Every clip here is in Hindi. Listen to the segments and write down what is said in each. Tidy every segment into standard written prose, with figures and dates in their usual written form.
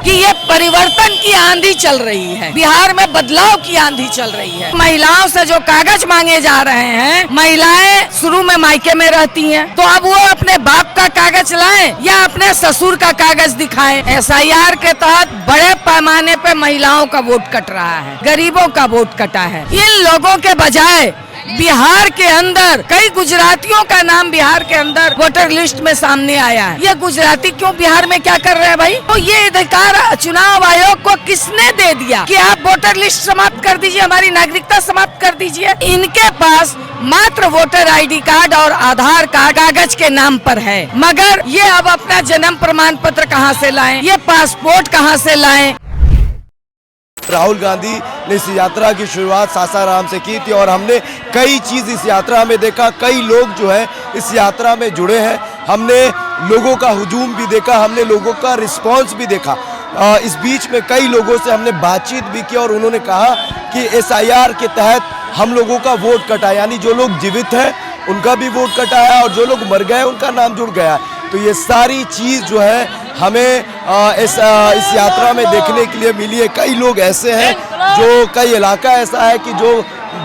कि ये परिवर्तन की आंधी चल रही है, बिहार में बदलाव की आंधी चल रही है। महिलाओं से जो कागज मांगे जा रहे हैं, महिलाएं शुरू में मायके में रहती हैं, तो अब वो अपने बाप का कागज लाएं या अपने ससुर का कागज दिखाएं। SIR के तहत बड़े पैमाने पे महिलाओं का वोट कट रहा है, गरीबों का वोट कटा है। इन लोगों के बजाय बिहार के अंदर कई गुजरातियों का नाम बिहार के अंदर वोटर लिस्ट में सामने आया है। ये गुजराती क्यों बिहार में क्या कर रहे हैं भाई? तो ये अधिकार चुनाव आयोग को किसने दे दिया कि आप वोटर लिस्ट समाप्त कर दीजिए, हमारी नागरिकता समाप्त कर दीजिए? इनके पास मात्र वोटर ID कार्ड और आधार कार्ड कागज के नाम पर है, मगर ये अब अपना जन्म प्रमाण पत्र कहाँ से लाएं, ये पासपोर्ट कहाँ से लाएं? राहुल गांधी ने इस यात्रा की शुरुआत सासाराम से की थी और हमने कई चीज़ इस यात्रा में देखा। कई लोग जो है इस यात्रा में जुड़े हैं। हमने लोगों का हुजूम भी देखा, हमने लोगों का रिस्पांस भी देखा। इस बीच में कई लोगों से हमने बातचीत भी की और उन्होंने कहा कि SIR के तहत हम लोगों का वोट कटा, यानी जो लोग जीवित हैं उनका भी वोट कटा है और जो लोग मर गए उनका नाम जुड़ गया। तो ये सारी चीज़ जो है हमें इस यात्रा में देखने के लिए मिली है। कई लोग ऐसे हैं जो कई इलाका ऐसा है कि जो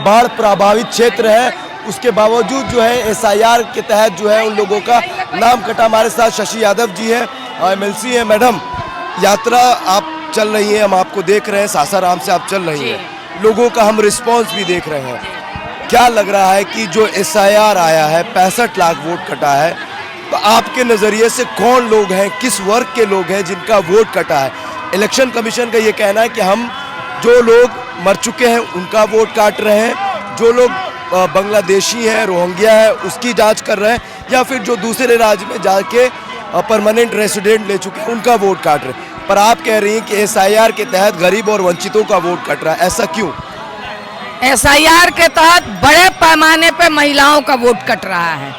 बाढ़ प्रभावित क्षेत्र है, उसके बावजूद जो है SIR के तहत जो है उन लोगों का नाम कटा। हमारे साथ शशि यादव जी हैं, MLC हैं। मैडम, यात्रा आप चल रही है, हम आपको देख रहे हैं, सासाराम से आप चल रही हैं, लोगों का हम रिस्पॉन्स भी देख रहे हैं। क्या लग रहा है कि जो SIR आया है, 65 लाख वोट कटा है, तो आपके नज़रिए से कौन लोग हैं, किस वर्ग के लोग हैं जिनका वोट कटा है? इलेक्शन कमीशन का ये कहना है कि हम जो लोग मर चुके हैं उनका वोट काट रहे हैं, जो लोग बांग्लादेशी हैं, रोहिंग्या है, उसकी जांच कर रहे हैं, या फिर जो दूसरे राज्य में जाके परमानेंट रेसिडेंट ले चुके हैं उनका वोट काट रहे हैं। पर आप कह रही हैं कि SIR के तहत गरीब और वंचितों का वोट कट रहा है, ऐसा क्यों? SIR के तहत बड़े पैमाने पे महिलाओं का वोट कट रहा है,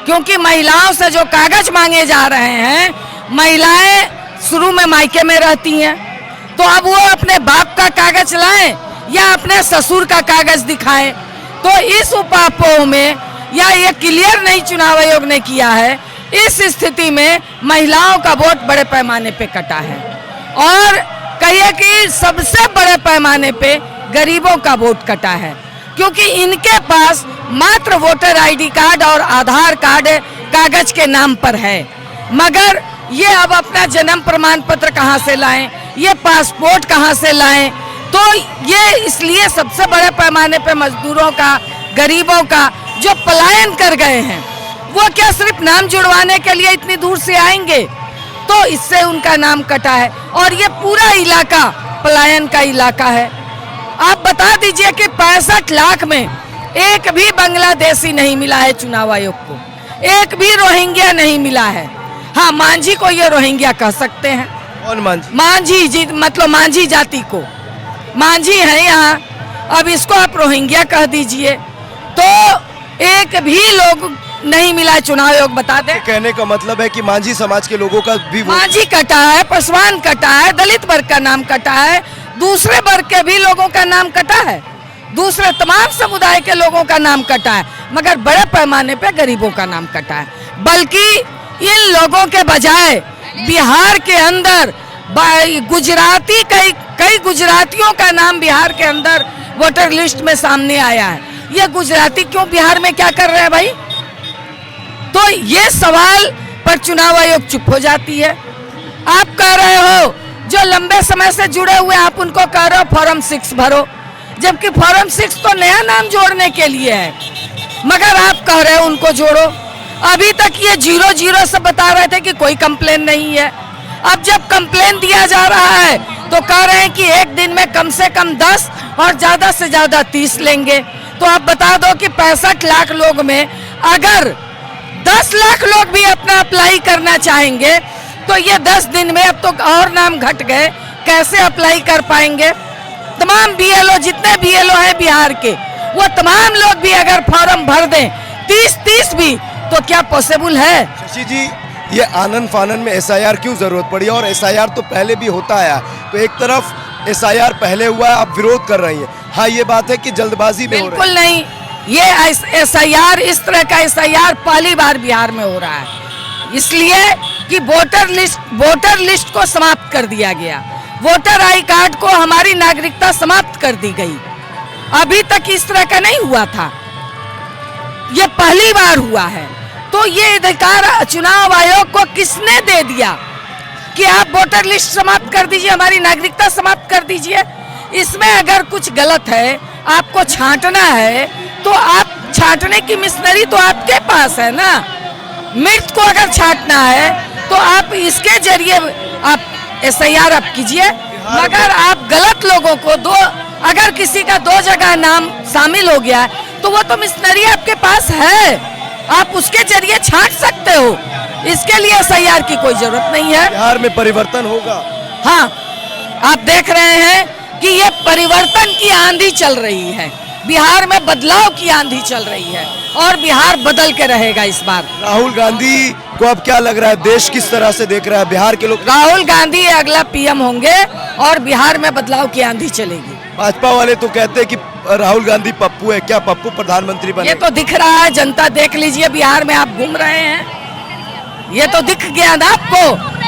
क्योंकि महिलाओं से जो कागज मांगे जा रहे हैं, महिलाएं शुरू में मायके में रहती हैं, तो अब वो अपने बाप का कागज लाएं या अपने ससुर का कागज दिखाएं। तो इस उपापोह में, या ये क्लियर नहीं चुनाव आयोग ने किया है, इस स्थिति में महिलाओं का वोट बड़े पैमाने पे कटा है। और कहिए कि सबसे बड़े पैमाने पे गरीबों का वोट कटा है, क्योंकि इनके पास मात्र वोटर ID कार्ड और आधार कार्ड कागज के नाम पर है, मगर ये अब अपना जन्म प्रमाण पत्र कहाँ से लाएं, ये पासपोर्ट कहाँ से लाएं? तो ये इसलिए सबसे बड़े पैमाने पे मजदूरों का, गरीबों का जो पलायन कर गए हैं, वो क्या सिर्फ नाम जुड़वाने के लिए इतनी दूर से आएंगे? तो इससे उनका नाम कटा है। और ये पूरा इलाका पलायन का इलाका है। आप बता दीजिए कि 65 लाख में एक भी बांग्लादेशी नहीं मिला है चुनाव आयोग को, एक भी रोहिंग्या नहीं मिला है। हाँ, मांझी को ये रोहिंग्या कह सकते हैं। कौन मांझी? मांझी जी, मतलब मांझी जाति को मांझी है यहाँ, अब इसको आप रोहिंग्या कह दीजिए। तो एक भी लोग नहीं मिला है चुनाव आयोग, बता दें। कहने का मतलब है कि मांझी समाज के लोगों का भी मांझी कटा है, पासवान कटा है, दलित वर्ग का नाम कटा है, दूसरे वर्ग के भी लोगों का नाम कटा है, दूसरे तमाम समुदाय के लोगों का नाम कटा है, मगर बड़े पैमाने पे गरीबों का नाम कटा है। बल्कि इन लोगों के बजाय बिहार के अंदर गुजराती कई गुजरातियों का नाम बिहार के अंदर वोटर लिस्ट में सामने आया है। ये गुजराती क्यों बिहार में क्या कर रहे हैं भाई? तो ये सवाल पर चुनाव आयोग चुप हो जाती है। आप कह रहे हो जो लंबे समय से जुड़े हुए, आप उनको कह रहे हो फॉर्म 6 भरो, जबकि फॉर्म 6 तो नया नाम जोड़ने के लिए है, मगर आप कह रहे हो उनको जोड़ो। अभी तक ये 0-0 से बता रहे थे कि कोई कंप्लेन नहीं है। अब जब कंप्लेन दिया जा रहा है तो कह रहे हैं कि एक दिन में कम से कम 10 और ज्यादा से ज्यादा 30 लेंगे। तो आप बता दो कि 65 लाख लोग में अगर 10 लाख लोग भी अपना अप्लाई करना चाहेंगे तो ये 10 दिन में, अब तो और नाम घट गए, कैसे अप्लाई कर पाएंगे? तमाम BLO, जितने BLO हैं बिहार के, वो तमाम लोग भी अगर फॉर्म भर दें 30 भी, तो क्या पॉसिबल है? शशि जी, ये आनन फानन में SIR क्यों जरूरत पड़ी? और SIR तो पहले भी होता आया, तो एक तरफ SIR पहले हुआ है, आप विरोध कर रही हैं। हाँ, ये बात है कि जल्दबाजी में हो रहा है। बिल्कुल नहीं, ये SIR, इस तरह का SIR पहली बार बिहार में हो रहा है, इसलिए कि वोटर लिस्ट को समाप्त कर दिया गया। वोटर आई कार्ड को हमारी नागरिकता समाप्त कर दी गई। अभी तक इस तरह का नहीं हुआ था, ये पहली बार हुआ है। तो ये अधिकार चुनाव आयोग को किसने दे दिया कि आप वोटर लिस्ट समाप्त कर दीजिए, हमारी नागरिकता समाप्त कर दीजिए? इसमें अगर कुछ गलत है, आपको छांटना है, तो आप छांटने की मिशनरी तो आपके पास है ना। मृत को अगर छांटना है तो आप इसके जरिए आप SIR आप कीजिए, मगर आप गलत लोगों को अगर किसी का 2 जगह नाम शामिल हो गया तो वो तो मिशनरी आपके पास है, आप उसके जरिए छांट सकते हो। इसके लिए SIR की कोई जरूरत नहीं है। बिहार में परिवर्तन होगा। हाँ, आप देख रहे हैं कि ये परिवर्तन की आंधी चल रही है, बिहार में बदलाव की आंधी चल रही है और बिहार बदल के रहेगा इस बार। राहुल गांधी को अब क्या लग रहा है, देश किस तरह से देख रहा है बिहार के लोग? राहुल गांधी अगला PM होंगे और बिहार में बदलाव की आंधी चलेगी। भाजपा वाले तो कहते हैं कि राहुल गांधी पप्पू है, क्या पप्पू प्रधानमंत्री बने? ये तो दिख रहा है, जनता देख लीजिए, बिहार में आप घूम रहे हैं, ये तो दिख गया ना आपको।